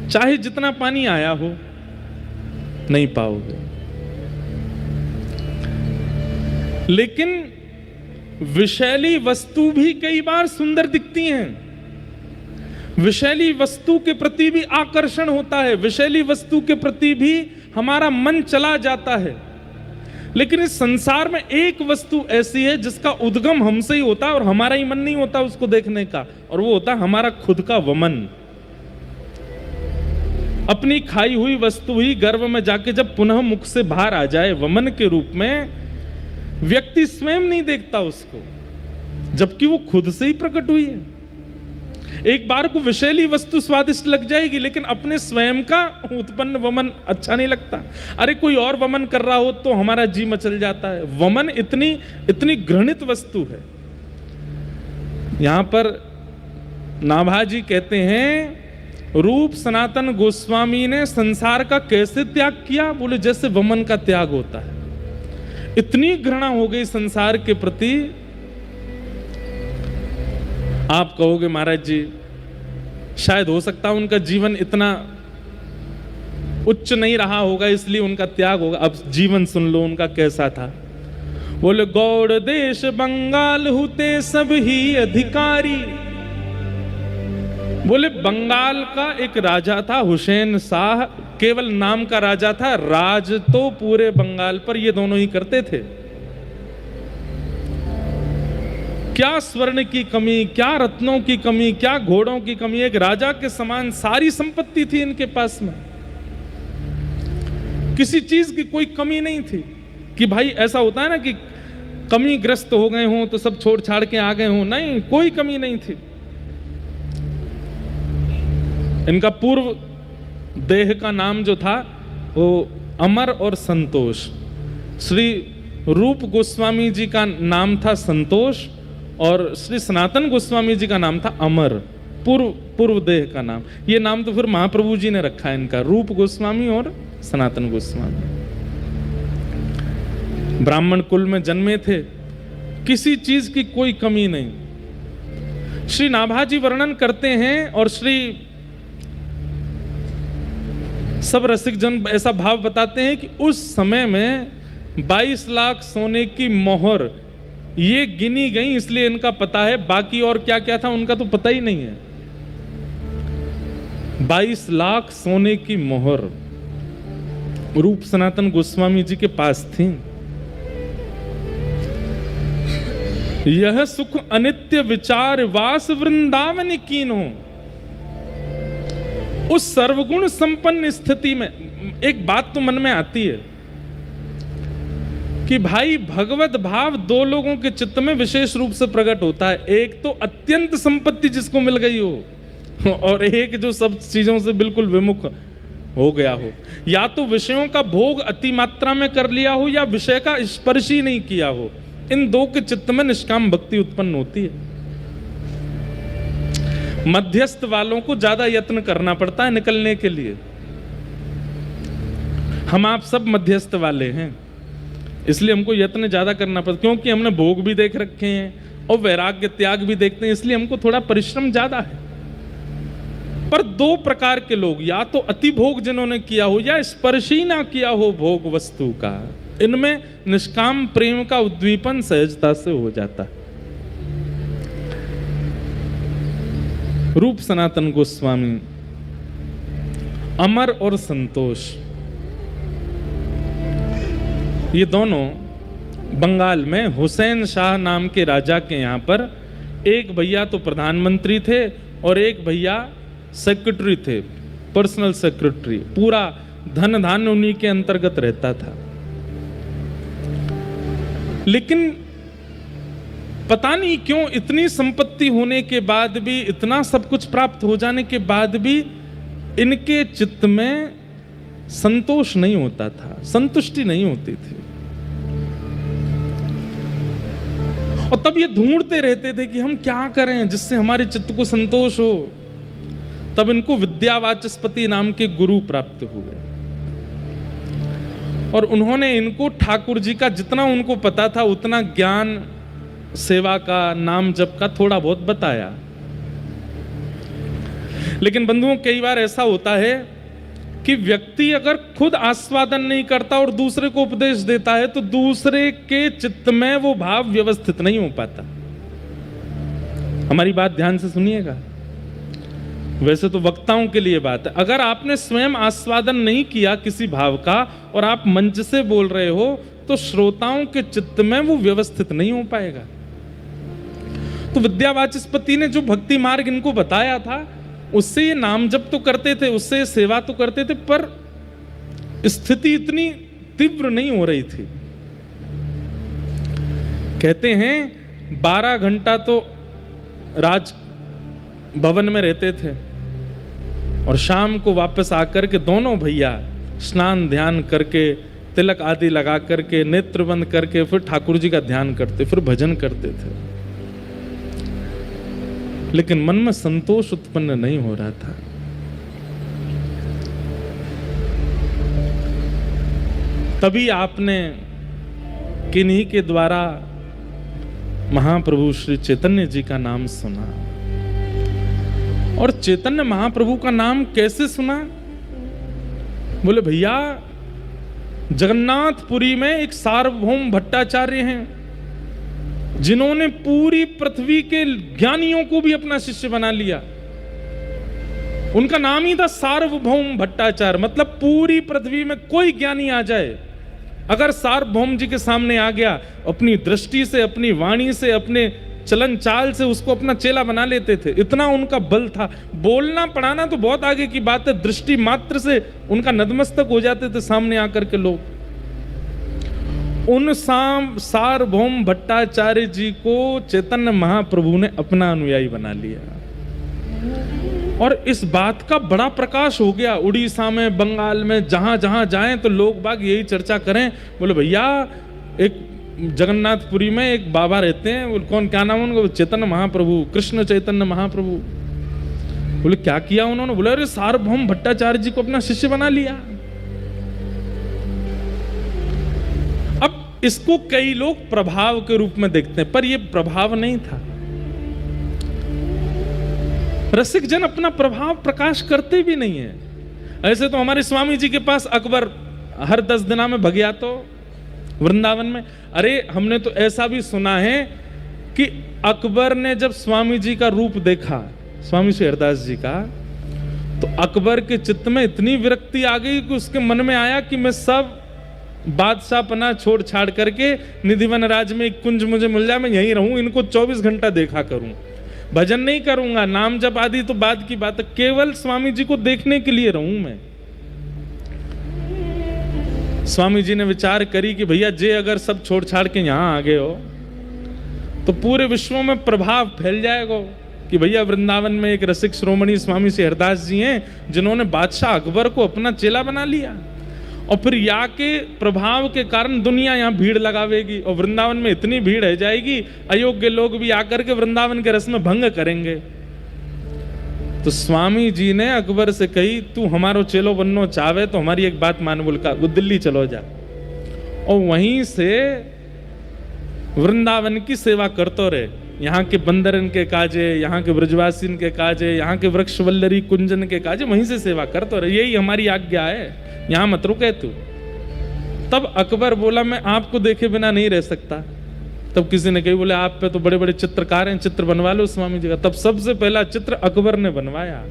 चाहे जितना पानी आया हो नहीं पाओगे। लेकिन विषैली वस्तु भी कई बार सुंदर दिखती हैं, विषैली वस्तु के प्रति भी आकर्षण होता है, विषैली वस्तु के प्रति भी हमारा मन चला जाता है। लेकिन इस संसार में एक वस्तु ऐसी है जिसका उद्गम हमसे ही होता है और हमारा ही मन नहीं होता उसको देखने का, और वो होता है हमारा खुद का वमन। अपनी खाई हुई वस्तु ही गर्भ में जाके जब पुनः मुख से बाहर आ जाए वमन के रूप में, व्यक्ति स्वयं नहीं देखता उसको, जबकि वो खुद से ही प्रकट हुई है। एक बार को विषैली वस्तु स्वादिष्ट लग जाएगी, लेकिन अपने स्वयं का उत्पन्न वमन अच्छा नहीं लगता। अरे कोई और वमन कर रहा हो तो हमारा जी मचल जाता है। वमन इतनी घृणित वस्तु है। यहां पर नाभाजी कहते हैं, रूप सनातन गोस्वामी ने संसार का कैसे त्याग किया? बोले जैसे वमन का त्याग होता है। इतनी घृणा हो गई संसार के प्रति। आप कहोगे महाराज जी शायद हो सकता है उनका जीवन इतना उच्च नहीं रहा होगा इसलिए उनका त्याग होगा। अब जीवन सुन लो उनका कैसा था। बोले गौड़ देश बंगाल हुते सब ही अधिकारी। बोले बंगाल का एक राजा था हुसैन शाह, केवल नाम का राजा था, राज तो पूरे बंगाल पर ये दोनों ही करते थे। क्या स्वर्ण की कमी, क्या रत्नों की कमी, क्या घोड़ों की कमी, एक राजा के समान सारी संपत्ति थी इनके पास में। किसी चीज की कोई कमी नहीं थी कि भाई ऐसा होता है ना कि कमी ग्रस्त हो गए हों तो सब छोड़ छाड़ के आ गए हों, नहीं, कोई कमी नहीं थी। इनका पूर्व देह का नाम जो था वो अमर और संतोष। श्री रूप गोस्वामी जी का नाम था संतोष और श्री सनातन गोस्वामी जी का नाम था अमर, पूर्व देह का नाम। ये नाम तो फिर महाप्रभु जी ने रखा है इनका, रूप गोस्वामी और सनातन गोस्वामी। ब्राह्मण कुल में जन्मे थे, किसी चीज की कोई कमी नहीं। श्री नाभाजी वर्णन करते हैं और श्री सब रसिक जन ऐसा भाव बताते हैं कि उस समय में 22 लाख सोने की मोहर ये गिनी गई, इसलिए इनका पता है, बाकी और क्या क्या था उनका तो पता ही नहीं है। 22 लाख सोने की मोहर रूप सनातन गोस्वामी जी के पास थी। यह सुख अनित्य विचार वास वृंदावन कीनो। उस सर्वगुण संपन्न स्थिति में एक बात तो मन में आती है कि भाई भगवत भाव दो लोगों के चित्त में विशेष रूप से प्रकट होता है। एक तो अत्यंत संपत्ति जिसको मिल गई हो और एक जो सब चीजों से बिल्कुल विमुख हो गया हो। या तो विषयों का भोग अति मात्रा में कर लिया हो या विषय का स्पर्श ही नहीं किया हो। इन दो के चित्त में निष्काम भक्ति उत्पन्न होती है। मध्यस्थ वालों को ज्यादा यत्न करना पड़ता है निकलने के लिए। हम आप सब मध्यस्थ वाले हैं, इसलिए हमको यत्न ज्यादा करना पड़ता, क्योंकि हमने भोग भी देख रखे हैं और वैराग्य त्याग भी देखते हैं, इसलिए हमको थोड़ा परिश्रम ज्यादा है। पर दो प्रकार के लोग, या तो अति भोग जिन्होंने किया हो या स्पर्श ही ना किया हो भोग वस्तु का, इनमें निष्काम प्रेम का उद्दीपन सहजता से हो जाता है। रूप सनातन गोस्वामी, अमर और संतोष, ये दोनों बंगाल में हुसैन शाह नाम के राजा के यहाँ पर, एक भैया तो प्रधानमंत्री थे और एक भैया सेक्रेटरी थे, पर्सनल सेक्रेटरी। पूरा धन धान्य उन्हीं के अंतर्गत रहता था। लेकिन पता नहीं क्यों इतनी संपत्ति होने के बाद भी, इतना सब कुछ प्राप्त हो जाने के बाद भी इनके चित्त में संतोष नहीं होता था, संतुष्टि नहीं होती थी। और तब ये ढूंढते रहते थे कि हम क्या करें जिससे हमारे चित्त को संतोष हो। तब इनको विद्यावाचस्पति नाम के गुरु प्राप्त हुए और उन्होंने इनको ठाकुर जी का जितना उनको पता था उतना ज्ञान, सेवा का, नाम जप का थोड़ा बहुत बताया। लेकिन बंधुओं, कई बार ऐसा होता है कि व्यक्ति अगर खुद आस्वादन नहीं करता और दूसरे को उपदेश देता है तो दूसरे के चित्त में वो भाव व्यवस्थित नहीं हो पाता। हमारी बात ध्यान से सुनिएगा। वैसे तो वक्ताओं के लिए बात है, अगर आपने स्वयं आस्वादन नहीं किया किसी भाव का और आप मंच से बोल रहे हो तो श्रोताओं के चित्त में वो व्यवस्थित नहीं हो पाएगा। तो विद्यावाचस्पति ने जो भक्ति मार्ग इनको बताया था, उससे ये नाम जप तो करते थे, उससे सेवा तो करते थे, पर स्थिति इतनी तीव्र नहीं हो रही थी। कहते हैं 12 घंटा तो राज भवन में रहते थे और शाम को वापस आकर के दोनों भैया स्नान ध्यान करके, तिलक आदि लगा करके, नेत्र बंद करके फिर ठाकुर जी का ध्यान करते, फिर भजन करते थे। लेकिन मन में संतोष उत्पन्न नहीं हो रहा था। तभी आपने किन्हीं के द्वारा महाप्रभु श्री चैतन्य जी का नाम सुना। और चैतन्य महाप्रभु का नाम कैसे सुना? बोले भैया, जगन्नाथपुरी में एक सार्वभौम भट्टाचार्य हैं जिन्होंने पूरी पृथ्वी के ज्ञानियों को भी अपना शिष्य बना लिया। उनका नाम ही था सार्वभौम भट्टाचार्य। मतलब पूरी पृथ्वी में कोई ज्ञानी आ जाए, अगर सार्वभौम जी के सामने आ गया, अपनी दृष्टि से, अपनी वाणी से, अपने चलन चाल से उसको अपना चेला बना लेते थे। इतना उनका बल था। बोलना पढ़ाना तो बहुत आगे की बात है, दृष्टि मात्र से उनका नतमस्तक हो जाते थे सामने आकर के लोग। उन सार्वभौम भट्टाचार्य जी को चैतन्य महाप्रभु ने अपना अनुयायी बना लिया और इस बात का बड़ा प्रकाश हो गया। उड़ीसा में, बंगाल में, जहां जहां जाएं तो लोग बाग यही चर्चा करें। बोले भैया, एक जगन्नाथपुरी में एक बाबा रहते हैं, कौन, क्या नाम उनका? चैतन्य महाप्रभु, कृष्ण चैतन्य महाप्रभु। बोले क्या किया उन्होंने? बोले अरे सार्वभौम भट्टाचार्य जी को अपना शिष्य बना लिया। अब इसको कई लोग प्रभाव के रूप में देखते हैं, पर यह प्रभाव नहीं था। रसिक जन अपना प्रभाव प्रकाश करते भी नहीं है। ऐसे तो हमारे स्वामी जी के पास अकबर हर 10 दिना में भग तो वृंदावन में। अरे हमने तो ऐसा भी सुना है कि अकबर ने जब स्वामी जी का रूप देखा, स्वामी श्री हरदास जी का, तो अकबर के चित्त में इतनी विरक्ति आ गई कि उसके मन में आया कि मैं सब बादशाहपना छोड़ छाड़ करके निधिवन राज में एक कुंज मुझे मिल जाए, मैं यहीं रहूं, इनको 24 घंटा देखा करूं, भजन नहीं करूंगा, नाम जप आदि तो बाद की बात है, केवल स्वामी जी को देखने के लिए रहूं मैं। स्वामी जी ने विचार करी कि भैया जे अगर सब छोड़ छाड़ के यहां आ गए हो तो पूरे विश्व में प्रभाव फैल जाएगा कि भैया वृंदावन में एक रसिक श्रोमणी स्वामी श्री हरदास जी हैं जिन्होंने बादशाह अकबर को अपना चेला बना लिया, और फिर यहाँ के प्रभाव के कारण दुनिया यहाँ भीड़ लगावेगी और वृंदावन में इतनी भीड़ रह जाएगी, अयोग्य लोग भी आकर के वृंदावन के रस में भंग करेंगे। तो स्वामी जी ने अकबर से कही, तू हमारो चेलो बननो चाहे तो हमारी एक बात मान, बोलका वो दिल्ली चलो जा और वहीं से वृंदावन की सेवा करते रहे। यहाँ के बंदरन के काजे, यहाँ के ब्रजवासीन के काजे, यहाँ के वृक्ष वल्लरी कुंजन के काजे, वहीं से सेवा करते रहे, यही हमारी आज्ञा है, यहाँ मत रुके तू। तब अकबर बोला मैं आपको देखे बिना नहीं रह सकता। तब किसी ने कही, बोले आप पे तो बड़े बड़े चित्रकार हैं, चित्र बनवा लो स्वामी जी का। तब सबसे पहला चित्र अकबर ने बनवाया।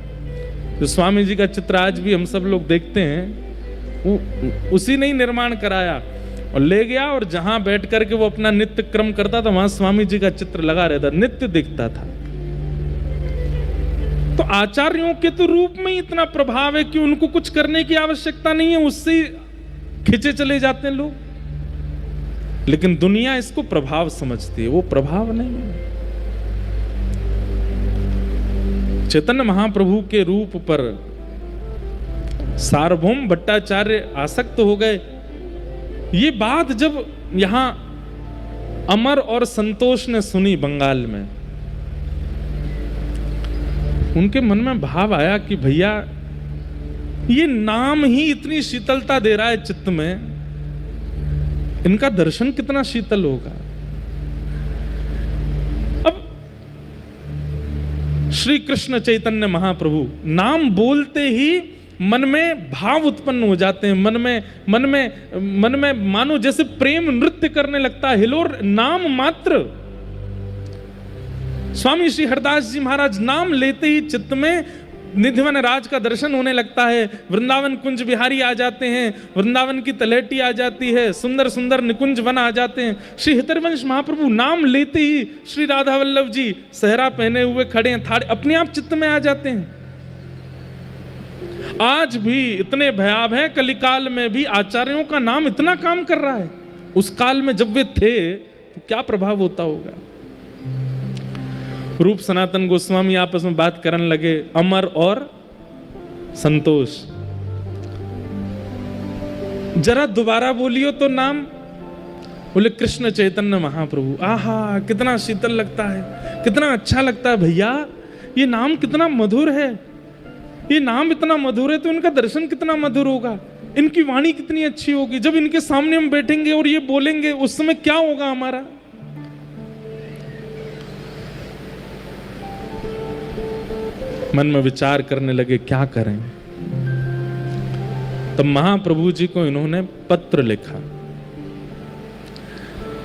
जो स्वामी जी का चित्र आज भी हम सब लोग देखते हैं, वो उसी ने ही निर्माण कराया और ले गया, और जहां बैठ करके वो अपना नित्य क्रम करता था वहां स्वामी जी का चित्र लगा रहता, नित्य दिखता था। तो आचार्यों के तो रूप में ही इतना प्रभाव है कि उनको कुछ करने की आवश्यकता नहीं है, उससे खिंचे चले जाते हैं लोग। लेकिन दुनिया इसको प्रभाव समझती है, वो प्रभाव नहीं है। चैतन्य महाप्रभु के रूप पर सार्वभौम भट्टाचार्य आसक्त हो गए। ये बात जब यहां अमर और संतोष ने सुनी बंगाल में, उनके मन में भाव आया कि भैया ये नाम ही इतनी शीतलता दे रहा है चित्त में, इनका दर्शन कितना शीतल होगा। अब श्री कृष्ण चैतन्य महाप्रभु नाम बोलते ही मन में भाव उत्पन्न हो जाते हैं, मन में मानो जैसे प्रेम नृत्य करने लगता है। हिलोर नाम मात्र, स्वामी श्री हरदास जी महाराज नाम लेते ही चित्त में निधिवन राज का दर्शन होने लगता है। वृंदावन कुंज बिहारी आ जाते हैं, वृंदावन की तलहटी आ जाती है, सुंदर सुंदर निकुंज वन आ जाते हैं। श्री हितरवंश महाप्रभु नाम लेते ही श्री राधा वल्लभ जी सहरा पहने हुए खड़े हैं, थाड़े अपने आप चित्त में आ जाते हैं। आज भी इतने भयाव है, कलिकाल में भी आचार्यों का नाम इतना काम कर रहा है। उस काल में जब वे थे तो क्या प्रभाव होता होगा। रूप सनातन गोस्वामी आपस में बात करने लगे, अमर और संतोष, जरा दोबारा बोलियो तो नाम। बोले कृष्ण चैतन्य महाप्रभु। आहा, कितना शीतल लगता है, कितना अच्छा लगता है भैया, ये नाम कितना मधुर है, ये नाम इतना मधुर है तो इनका दर्शन कितना मधुर होगा, इनकी वाणी कितनी अच्छी होगी। जब इनके सामने हम बैठेंगे और ये बोलेंगे उस समय क्या होगा हमारा। मन में विचार करने लगे क्या करें। तब महाप्रभु जी को इन्होंने पत्र लिखा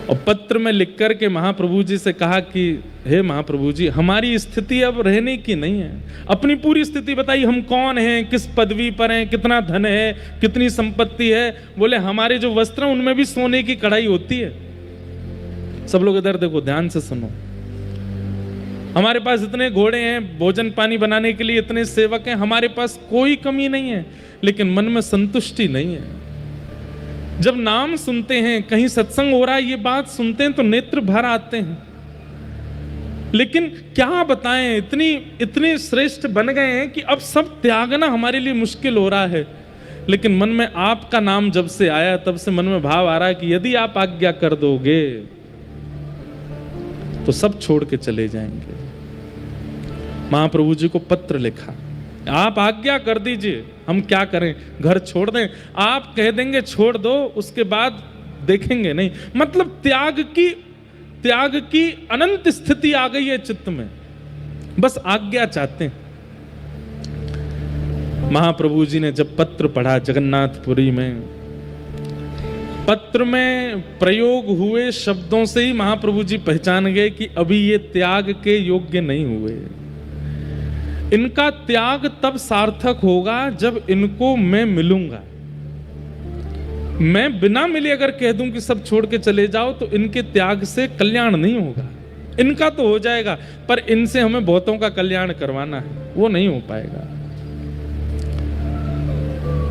और पत्र में लिख कर के महाप्रभु जी से कहा कि हे महाप्रभु जी, हमारी स्थिति अब रहने की नहीं है, अपनी पूरी स्थिति बताइए, हम कौन हैं, किस पदवी पर हैं, कितना धन है, कितनी संपत्ति है। बोले हमारे जो वस्त्र हैं उनमें भी सोने की कढ़ाई होती है। सब लोग इधर देखो, ध्यान से सुनो। हमारे पास इतने घोड़े हैं, भोजन पानी बनाने के लिए इतने सेवक हैं, हमारे पास कोई कमी नहीं है, लेकिन मन में संतुष्टि नहीं है। जब नाम सुनते हैं, कहीं सत्संग हो रहा है, ये बात सुनते हैं तो नेत्र भर आते हैं, लेकिन क्या बताएं, इतने श्रेष्ठ बन गए हैं कि अब सब त्यागना हमारे लिए मुश्किल हो रहा है। लेकिन मन में आपका नाम जब से आया तब से मन में भाव आ रहा है कि यदि आप आज्ञा कर दोगे तो सब छोड़ के चले जाएंगे। महाप्रभु जी को पत्र लिखा, आप आज्ञा कर दीजिए, हम क्या करें, घर छोड़ दें। आप कह देंगे छोड़ दो, उसके बाद देखेंगे नहीं। मतलब त्याग की अनंत स्थिति आ गई है चित्त में, बस आज्ञा चाहते हैं। महाप्रभु जी ने जब पत्र पढ़ा जगन्नाथपुरी में, पत्र में प्रयोग हुए शब्दों से ही महाप्रभु जी पहचान गए कि अभी ये त्याग के योग्य नहीं हुए। इनका त्याग तब सार्थक होगा जब इनको मैं मिलूंगा। मैं बिना मिले अगर कह दूं कि सब छोड़ के चले जाओ तो इनके त्याग से कल्याण नहीं होगा। इनका तो हो जाएगा, पर इनसे हमें बहुतों का कल्याण करवाना है, वो नहीं हो पाएगा।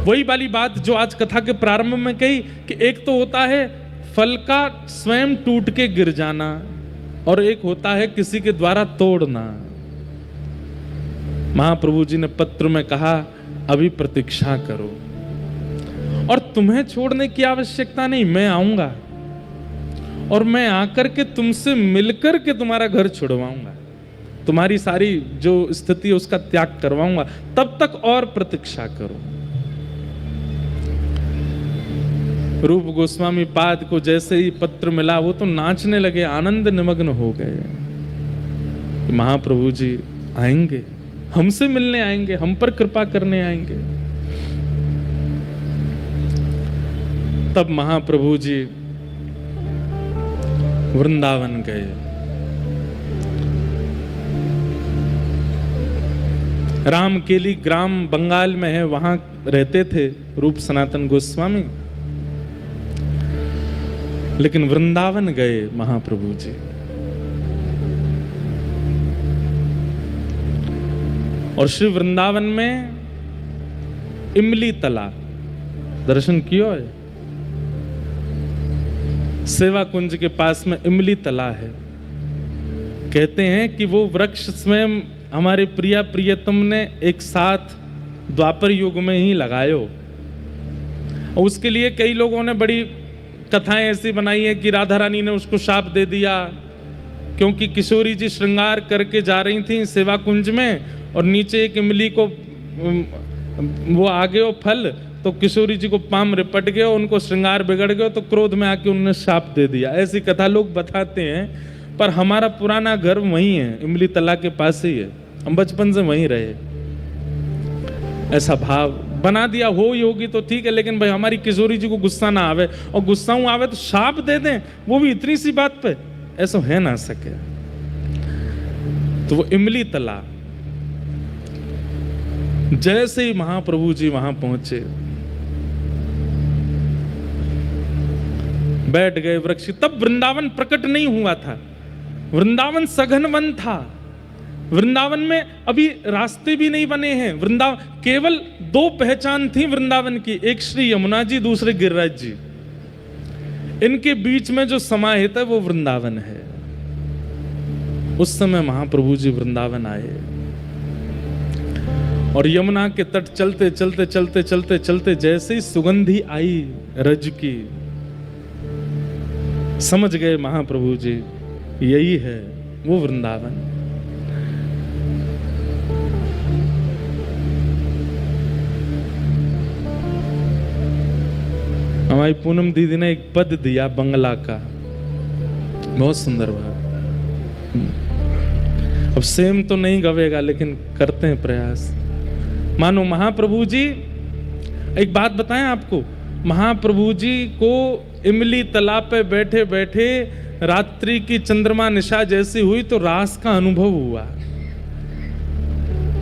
वही वाली बात जो आज कथा के प्रारंभ में कही कि एक तो होता है फल का स्वयं टूट के गिर जाना और एक होता है किसी के द्वारा तोड़ना। महाप्रभु जी ने पत्र में कहा अभी प्रतीक्षा करो और तुम्हें छोड़ने की आवश्यकता नहीं, मैं आऊंगा और मैं आकर के तुमसे मिलकर के तुम्हारा घर छुड़वाऊंगा, तुम्हारी सारी जो स्थिति है उसका त्याग करवाऊंगा, तब तक और प्रतीक्षा करो। रूप गोस्वामी पाद को जैसे ही पत्र मिला वो तो नाचने लगे, आनंद निमग्न हो गए। महाप्रभु जी आएंगे, हमसे मिलने आएंगे, हम पर कृपा करने आएंगे। तब महाप्रभु जी वृंदावन गए। रामकेली ग्राम बंगाल में है, वहां रहते थे रूप सनातन गोस्वामी। लेकिन वृंदावन गए महाप्रभु जी। और श्री वृंदावन में इमली तला दर्शन किया है। सेवा कुंज के पास में इमली तला है। कहते हैं कि वो वृक्ष स्वयं हमारे प्रिया प्रियतम ने एक साथ द्वापर युग में ही लगायो। और उसके लिए कई लोगों ने बड़ी कथाएं ऐसी बनाई है कि राधा रानी ने उसको शाप दे दिया, क्योंकि किशोरी जी श्रृंगार करके जा रही थी सेवा कुंज में और नीचे एक इमली को वो आ गए फल, तो किशोरी जी को पाम रिपट गया, उनको श्रृंगार बिगड़ गया, तो क्रोध में आके उन्होंने शाप दे दिया। ऐसी कथा लोग बताते हैं, पर हमारा पुराना घर वहीं है, इमली तला के पास ही है। हम बचपन से वहीं रहे, ऐसा भाव बना दिया। हो योगी तो ठीक है, लेकिन भाई हमारी किशोरी जी को गुस्सा ना आवे, और गुस्सा आवे तो शाप दे दें, वो भी इतनी सी बात पे, ऐसा है ना सके। तो वो इमली तला, जैसे ही महाप्रभु जी वहां पहुंचे, बैठ गए वृक्ष। तब वृंदावन प्रकट नहीं हुआ था, वृंदावन सघन वन था। वृंदावन में अभी रास्ते भी नहीं बने हैं। वृंदावन केवल दो पहचान थी वृंदावन की, एक श्री यमुना जी, दूसरे गिरिराज जी। इनके बीच में जो समाहित है वो वृंदावन है। उस समय महाप्रभु जी वृंदावन आए और यमुना के तट चलते चलते चलते चलते चलते जैसे ही सुगंधी आई रज की, समझ गए महाप्रभु जी यही है वो वृंदावन। हमारी पूनम दीदी ने एक पद दिया बंगला का, बहुत सुंदर भाव। अब सेम तो नहीं गवेगा, लेकिन करते हैं प्रयास। मानो महाप्रभु जी, एक बात बताएं आपको, महाप्रभु जी को इमली तालाब पे बैठे बैठे रात्रि की चंद्रमा निशा जैसी हुई तो रास का अनुभव हुआ।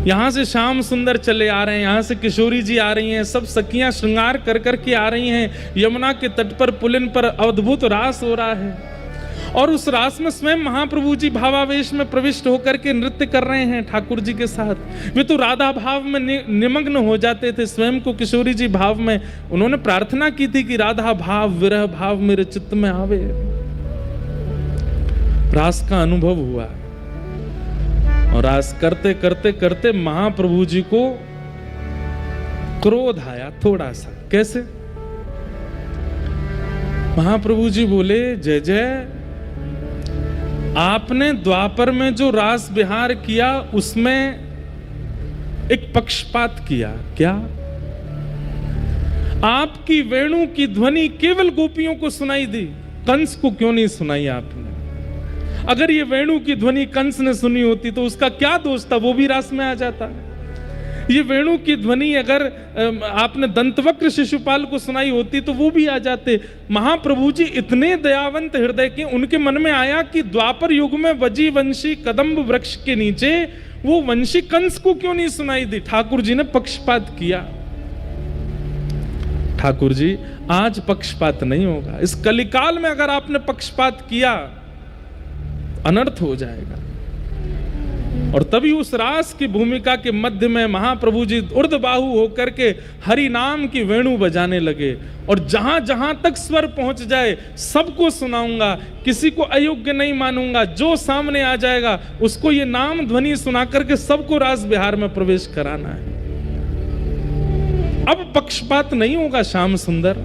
यहां से श्याम सुंदर चले आ रहे हैं, यहां से किशोरी जी आ रही हैं, सब सखियां श्रृंगार कर कर के आ रही हैं। यमुना के तट पर पुलिन पर अद्भुत रास हो रहा है, और उस रास में स्वयं महाप्रभु जी भावावेश में प्रविष्ट होकर के नृत्य कर रहे हैं ठाकुर जी के साथ। वे तो राधा भाव में निमग्न हो जाते थे, स्वयं को किशोरी जी भाव में। उन्होंने प्रार्थना की थी कि राधा भाव विरह भाव मेरे चित्त में आवे। रास का अनुभव हुआ, और रास करते करते करते महाप्रभु जी को क्रोध आया थोड़ा सा। कैसे? महाप्रभु जी बोले, जय जय, आपने द्वापर में जो रास विहार किया उसमें एक पक्षपात किया। क्या? आपकी वेणु की ध्वनि केवल गोपियों को सुनाई दी, कंस को क्यों नहीं सुनाई आपने? अगर ये वेणु की ध्वनि कंस ने सुनी होती तो उसका क्या दोष था, वो भी रास में आ जाता। ये वेणु की ध्वनि अगर आपने दंतवक्र शिशुपाल को सुनाई होती तो वो भी आ जाते। महाप्रभु जी इतने दयावंत हृदय के, उनके मन में आया कि द्वापर युग में वजी वंशी कदम्ब वृक्ष के नीचे वो वंशी कंस को क्यों नहीं सुनाई दी। ठाकुर जी ने पक्षपात किया। ठाकुर जी, आज पक्षपात नहीं होगा। इस कलिकाल में अगर आपने पक्षपात किया, अनर्थ हो जाएगा। और तभी उस रास की भूमिका के मध्य में महाप्रभु जी ऊर्ध्वबाहु होकर के हरि नाम की वेणु बजाने लगे, और जहां जहां तक स्वर पहुंच जाए सबको सुनाऊंगा, किसी को अयोग्य नहीं मानूंगा। जो सामने आ जाएगा उसको ये नाम ध्वनि सुना करके सबको रास विहार में प्रवेश कराना है। अब पक्षपात नहीं होगा श्याम सुंदर,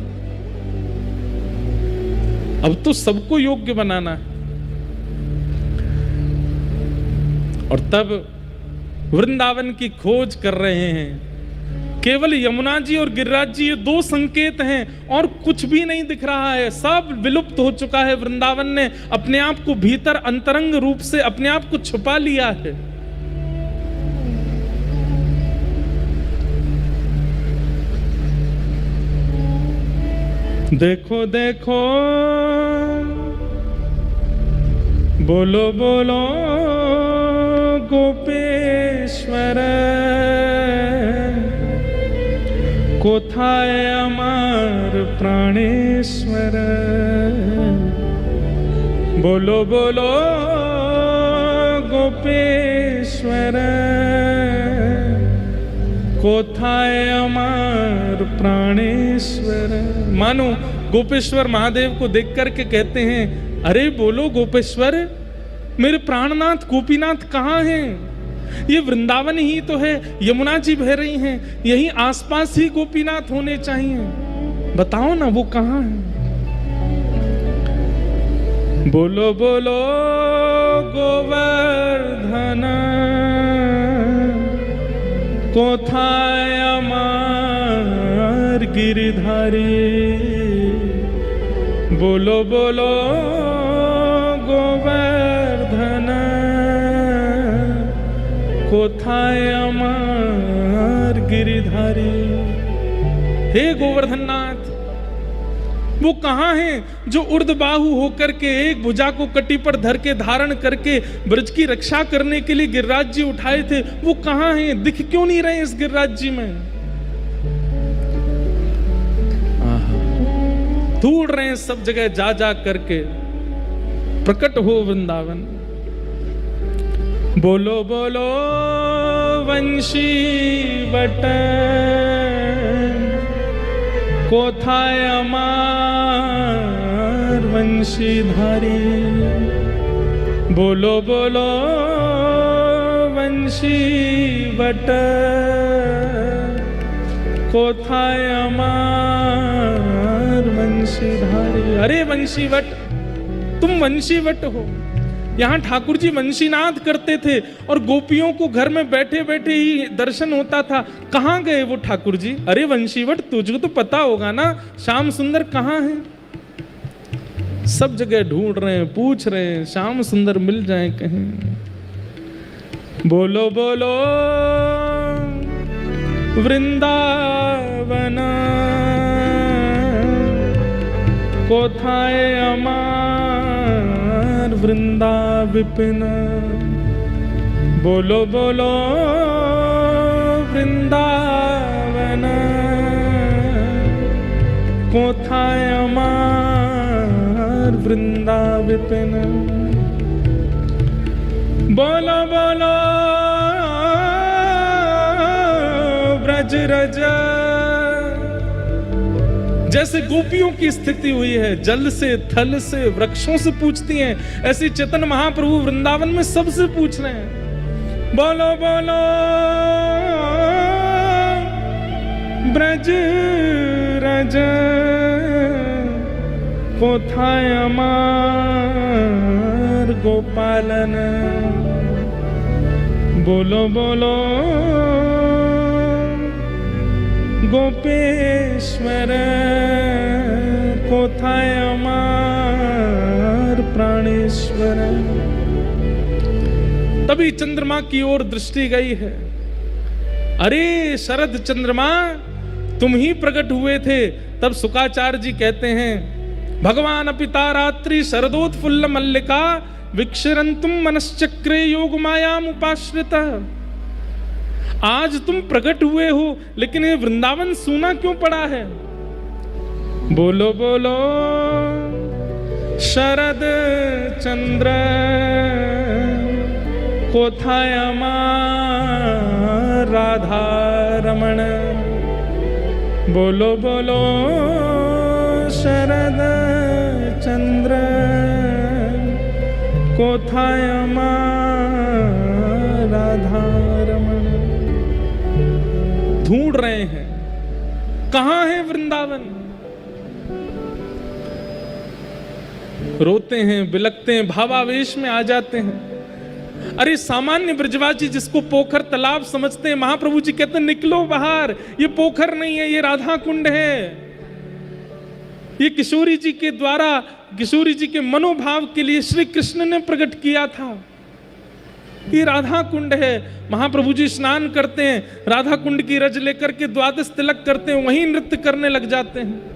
अब तो सबको योग्य बनाना है। और तब वृंदावन की खोज कर रहे हैं। केवल यमुना जी और गिरिराज जी ये दो संकेत हैं, और कुछ भी नहीं दिख रहा है। सब विलुप्त हो चुका है। वृंदावन ने अपने आप को भीतर अंतरंग रूप से अपने आप को छुपा लिया है। देखो देखो, बोलो बोलो गोपेश्वर, कोथाय अमर प्राणेश्वर। बोलो बोलो गोपेश्वर, कोथाय अमर प्राणेश्वर। मानो गोपेश्वर महादेव को देख करके कहते हैं, अरे बोलो गोपेश्वर, मेरे प्राणनाथ गोपीनाथ कहाँ हैं? ये वृंदावन ही तो है, यमुना जी बह रही हैं, यहीं आसपास ही गोपीनाथ होने चाहिए। बताओ ना वो कहाँ हैं? बोलो बोलो गोवर्धन, कोथाय अमर गिरिधारी। बोलो बोलो गोवर्धन, कोथाय अमर गिरिधारी। हे गोवर्धन नाथ, वो कहाँ हैं जो उर्ध्वबाहु होकर के एक भुजा को कटी पर धर के धारण करके ब्रज की रक्षा करने के लिए गिरिराज जी उठाए थे? वो कहाँ हैं? दिख क्यों नहीं रहे इस गिरिराज जी में? ढूंढ रहे हैं सब जगह जा जा करके। प्रकट हो वृंदावन। बोलो बोलो वंशी बट कोथाय अमर वंशीधारी। बोलो बोलो वंशी बट कोथाय अमर वंशीधारी। अरे वंशीवट, तुम वंशीवट हो। यहाँ ठाकुर जी वंशीनाद करते थे और गोपियों को घर में बैठे बैठे ही दर्शन होता था। कहाँ गए वो ठाकुर जी? अरे वंशीवट, तुझको तो पता होगा ना श्याम सुंदर कहाँ है? सब जगह ढूंढ रहे हैं, पूछ रहे हैं, श्याम सुंदर मिल जाए कहीं। बोलो बोलो वृंदावन कोथाय अमर वृंदा विपिन। बोलो बोलो वृंदावन कोथाय अमर वृंदा विपिन। बोलो बोलो ब्रज रज। जैसे गोपियों की स्थिति हुई है, जल से, थल से, वृक्षों से पूछती हैं, ऐसी चेतन महाप्रभु वृंदावन में सबसे पूछ रहे हैं। बोलो बोलो ब्रज रज कोथाय अमर गोपालन। बोलो बोलो गोपेश्वर कोथाय अमर प्राणेश्वर। तभी चंद्रमा की ओर दृष्टि गई है। अरे शरद चंद्रमा, तुम ही प्रकट हुए थे। तब शुकाचार्य जी कहते हैं, भगवान पिता रात्रि शरदोत्फुल्ल मल्लिका विक्षरंतुम मनश्चक्रे योग मायाम उपाश्रिता। आज तुम प्रकट हुए हो, लेकिन ये वृंदावन सूना क्यों पड़ा है? बोलो बोलो शरद चंद्र कोथाय अमर राधा रमण। बोलो बोलो शरद चंद्र कोथाय अमर राधा रमण। ढूंढ रहे हैं कहां है वृंदावन। रोते हैं, बिलखते हैं, भावावेश में आ जाते हैं। अरे सामान्य ब्रजवासी जिसको पोखर तालाब समझते हैं, महाप्रभु जी कहते हैं निकलो बाहर, ये पोखर नहीं है, ये राधा कुंड है। ये किशोरी जी के द्वारा, किशोरी जी के मनोभाव के लिए श्री कृष्ण ने प्रकट किया था। ये राधा कुंड है। महाप्रभु जी स्नान करते हैं, राधा कुंड की रज लेकर के द्वादश तिलक करते हैं, वहीं नृत्य करने लग जाते हैं।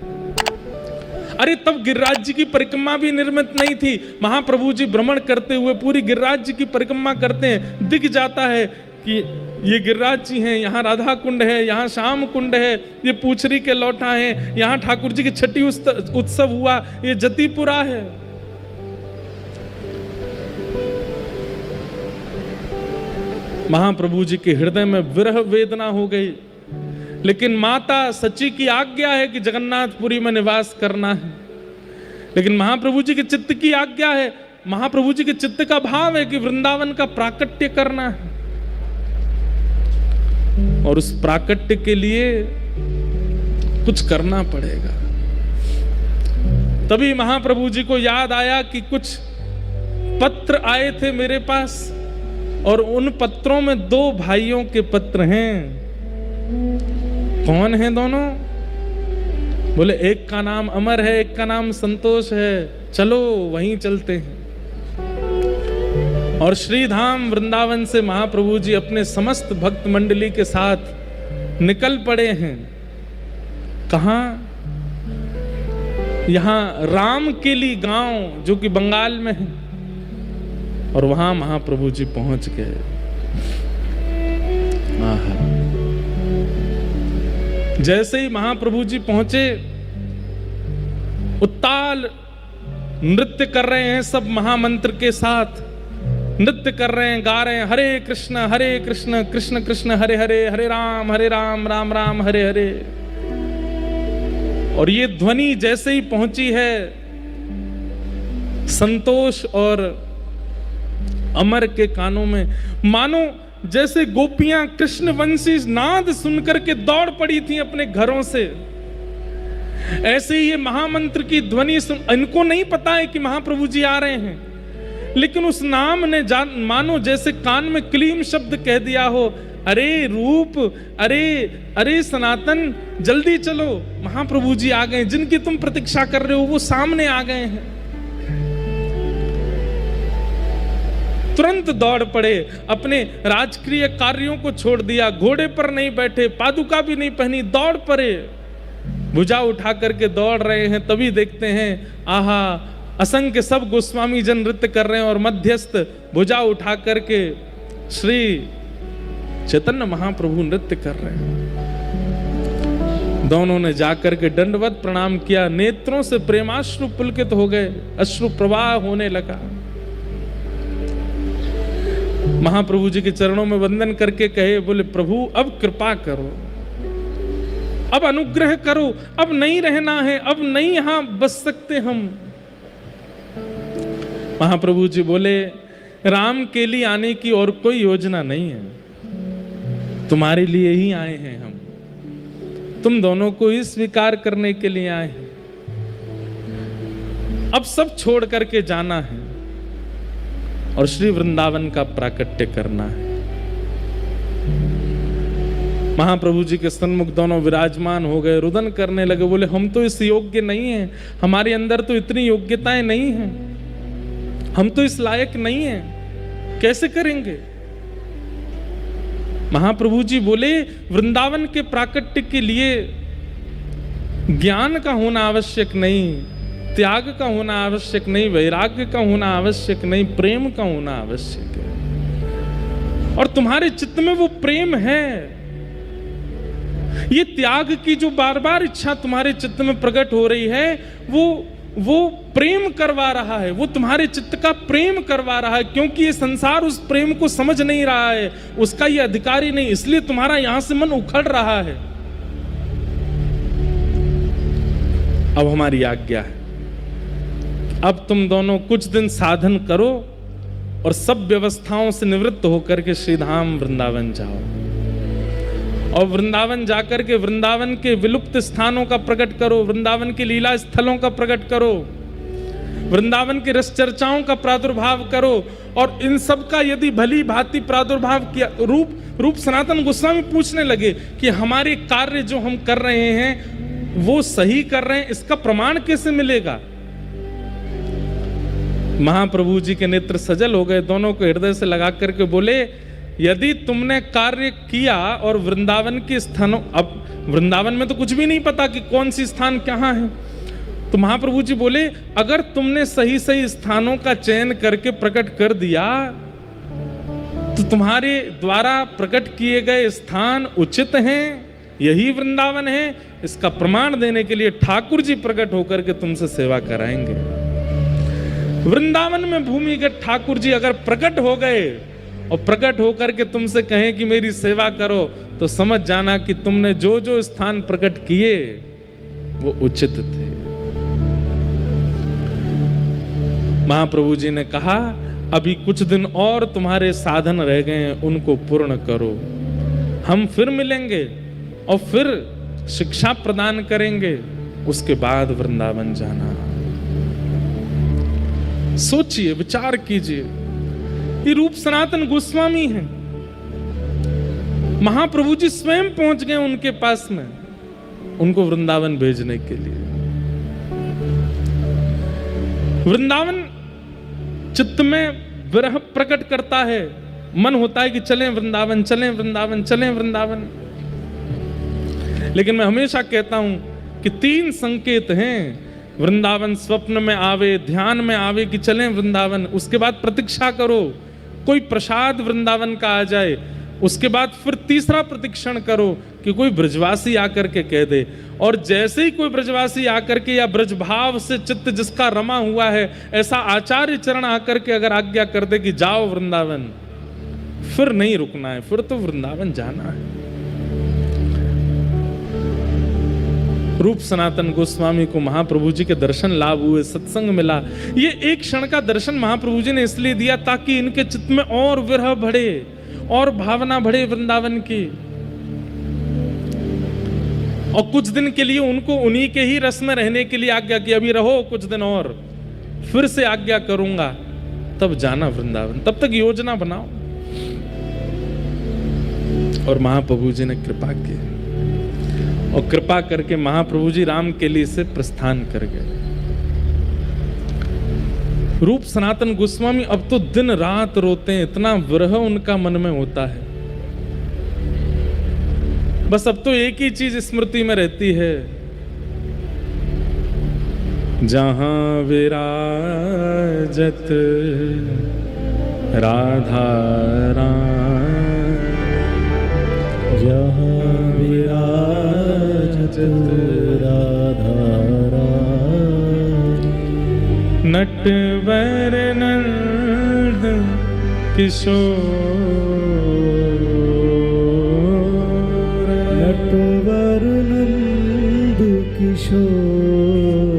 अरे तब गिरिराज जी की परिक्रमा भी निर्मित नहीं थी। महाप्रभु जी भ्रमण करते हुए पूरी गिरिराज जी की परिक्रमा करते हैं, दिख जाता है कि ये गिरिराज जी हैं, यहाँ राधा कुंड है, यहाँ श्याम कुंड है, ये पूछरी के लौटा है, यहाँ ठाकुर जी की छठी उत्सव हुआ, ये जतिपुरा है। महाप्रभु जी के हृदय में विरह वेदना हो गई, लेकिन माता सची की आज्ञा है कि जगन्नाथपुरी में निवास करना है। लेकिन महाप्रभु जी के चित्त की आज्ञा है, महाप्रभु जी के चित्त का भाव है कि वृंदावन का प्राकट्य करना है। और उस प्राकट्य के लिए कुछ करना पड़ेगा। तभी महाप्रभु जी को याद आया कि कुछ पत्र आए थे मेरे पास, और उन पत्रों में 2 भाइयों के पत्र हैं। कौन हैं दोनों? बोले एक का नाम अमर है, एक का नाम संतोष है, चलो वहीं चलते हैं। और श्रीधाम वृंदावन से महाप्रभु जी अपने समस्त भक्त मंडली के साथ निकल पड़े हैं। कहां? यहां रामकेली गांव जो कि बंगाल में है, और वहां महाप्रभु जी पहुंच गए। जैसे ही महाप्रभु जी पहुंचे, उत्ताल नृत्य कर रहे हैं, सब महामंत्र के साथ नृत्य कर रहे हैं, गा रहे हैं, हरे कृष्ण कृष्ण कृष्ण हरे हरे, हरे राम राम राम हरे हरे। और ये ध्वनि जैसे ही पहुंची है, संतोष और अमर के कानों में, मानो जैसे गोपियां कृष्ण वंशी नाद सुनकर के दौड़ पड़ी थी अपने घरों से, ऐसे ही ये महामंत्र की ध्वनि सुन, इनको नहीं पता है कि महाप्रभु जी आ रहे हैं, लेकिन उस नाम ने मानो जैसे कान में क्लीम शब्द कह दिया हो, अरे रूप, अरे सनातन, जल्दी चलो, महाप्रभु जी आ गए, जिनकी तुम प्रतीक्षा कर रहे हो वो सामने आ गए हैं। तुरंत दौड़ पड़े, अपने राजकीय कार्यों को छोड़ दिया, घोड़े पर नहीं बैठे, पादुका भी नहीं पहनी, दौड़ पड़े, भुजा उठा करके दौड़ रहे हैं। तभी देखते हैं, आहा, असंख्य सब गोस्वामी जन नृत्य कर रहे हैं और मध्यस्थ भुजा उठा करके श्री चैतन्य महाप्रभु नृत्य कर रहे हैं। दोनों ने जाकर के दंडवत प्रणाम किया, नेत्रों से प्रेमाश्रु पुलकित हो गए, अश्रु प्रवाह होने लगा। महाप्रभु जी के चरणों में वंदन करके कहे, बोले प्रभु अब कृपा करो, अब अनुग्रह करो, अब नहीं रहना है, अब नहीं यहां बस सकते हम। महाप्रभु जी बोले, राम के लिए आने की और कोई योजना नहीं है, तुम्हारे लिए ही आए हैं हम, तुम दोनों को ही स्वीकार करने के लिए आए हैं। अब सब छोड़ करके जाना है और श्री वृंदावन का प्राकट्य करना है। महाप्रभु जी के सन्मुख दोनों विराजमान हो गए, रुदन करने लगे, बोले हम तो इस योग्य नहीं हैं, हमारे अंदर तो इतनी योग्यताएं नहीं हैं, हम तो इस लायक नहीं हैं, कैसे करेंगे। महाप्रभु जी बोले, वृंदावन के प्राकट्य के लिए ज्ञान का होना आवश्यक नहीं, त्याग का होना आवश्यक नहीं, वैराग्य का होना आवश्यक नहीं, प्रेम का होना आवश्यक है। और तुम्हारे चित्त में वो प्रेम है। ये त्याग की जो बार बार इच्छा तुम्हारे चित्त में प्रकट हो रही है, वो प्रेम करवा रहा है, वो तुम्हारे चित्त का प्रेम करवा रहा है, क्योंकि ये संसार उस प्रेम को समझ नहीं रहा है, उसका ये अधिकारी नहीं, इसलिए तुम्हारा यहां से मन उखड़ रहा है। अब हमारी आज्ञा है, अब तुम दोनों कुछ दिन साधन करो और सब व्यवस्थाओं से निवृत्त होकर के श्रीधाम वृंदावन जाओ, और वृंदावन जाकर के वृंदावन के विलुप्त स्थानों का प्रकट करो, वृंदावन के लीला स्थलों का प्रकट करो, वृंदावन के रस चर्चाओं का प्रादुर्भाव करो। और इन सब का यदि भली भांति प्रादुर्भाव किया, रूप सनातन गोस्वामी पूछने लगे कि हमारे कार्य जो हम कर रहे हैं वो सही कर रहे हैं, इसका प्रमाण कैसे मिलेगा। महाप्रभु जी के नेत्र सजल हो गए, दोनों को हृदय से लगा करके बोले, यदि तुमने कार्य किया और वृंदावन के स्थानों, अब वृंदावन में तो कुछ भी नहीं पता कि कौन सी स्थान कहाँ है, तो महाप्रभु जी बोले, अगर तुमने सही सही स्थानों का चयन करके प्रकट कर दिया तो तुम्हारे द्वारा प्रकट किए गए स्थान उचित हैं, यही वृंदावन है, इसका प्रमाण देने के लिए ठाकुर जी प्रकट होकर के तुमसे सेवा कराएंगे। वृंदावन में भूमिगत ठाकुर जी अगर प्रकट हो गए और प्रकट होकर के तुमसे कहें कि मेरी सेवा करो, तो समझ जाना कि तुमने जो जो स्थान प्रकट किए वो उचित थे। महाप्रभु जी ने कहा, अभी कुछ दिन और तुम्हारे साधन रह गए हैं, उनको पूर्ण करो, हम फिर मिलेंगे और फिर शिक्षा प्रदान करेंगे, उसके बाद वृंदावन जाना। सोचिए, विचार कीजिए, ये रूप सनातन गोस्वामी हैं, महाप्रभु जी स्वयं पहुंच गए उनके पास में, उनको वृंदावन भेजने के लिए। वृंदावन चित्त में विरह प्रकट करता है, मन होता है कि चलें वृंदावन, चलें वृंदावन, चलें वृंदावन। लेकिन मैं हमेशा कहता हूं कि 3 संकेत हैं। वृंदावन स्वप्न में आवे, ध्यान में आवे कि चलें वृंदावन, उसके बाद प्रतीक्षा करो कोई प्रसाद वृंदावन का आ जाए, उसके बाद फिर तीसरा प्रतीक्षण करो कि कोई ब्रजवासी आकर के कह दे। और जैसे ही कोई ब्रजवासी आकर के या ब्रजभाव से चित्त जिसका रमा हुआ है, ऐसा आचार्य चरण आकर के अगर आज्ञा कर दे कि जाओ वृंदावन, फिर नहीं रुकना है, फिर तो वृंदावन जाना है। रूप सनातन गोस्वामी को महाप्रभु जी के दर्शन लाभ हुए, सत्संग मिला। ये एक क्षण का दर्शन महाप्रभु जी ने इसलिए दिया ताकि इनके चित्त में और विरह बढ़े और भावना बढ़े वृंदावन की। और कुछ दिन के लिए उनको उन्हीं के ही रस में रहने के लिए आज्ञा की, अभी रहो कुछ दिन और, फिर से आज्ञा करूंगा, तब जाना वृंदावन, तब तक योजना बनाओ। और महाप्रभु जी ने कृपा की और कृपा करके महाप्रभु जी राम के लिए से प्रस्थान कर गए। रूप सनातन गोस्वामी अब तो दिन रात रोते हैं, इतना विरह उनका मन में होता है। बस अब तो एक ही चीज स्मृति में रहती है, जहां विराजत राधा राम, जहां विराजत राधा राम, नटवर नंद किशोर, नटवर नंद किशोर,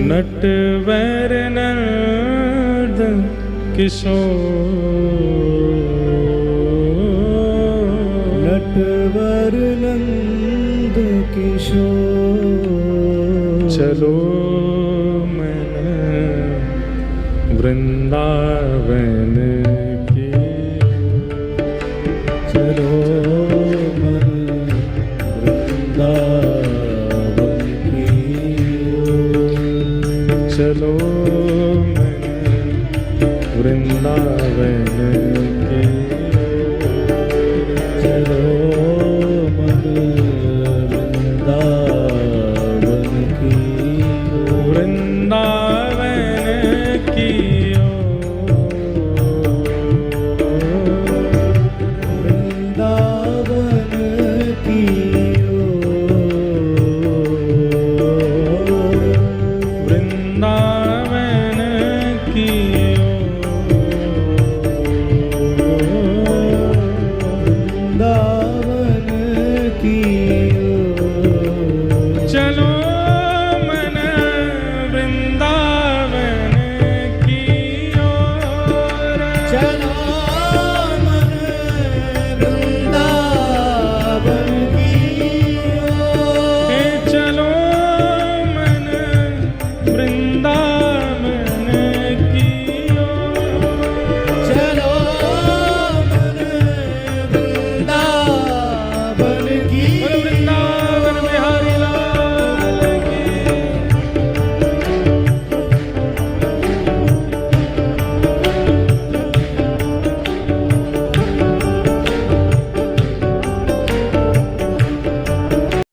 नटवर नंद किशोर, नटवर नंद किशोर, चलो मन वृंदावन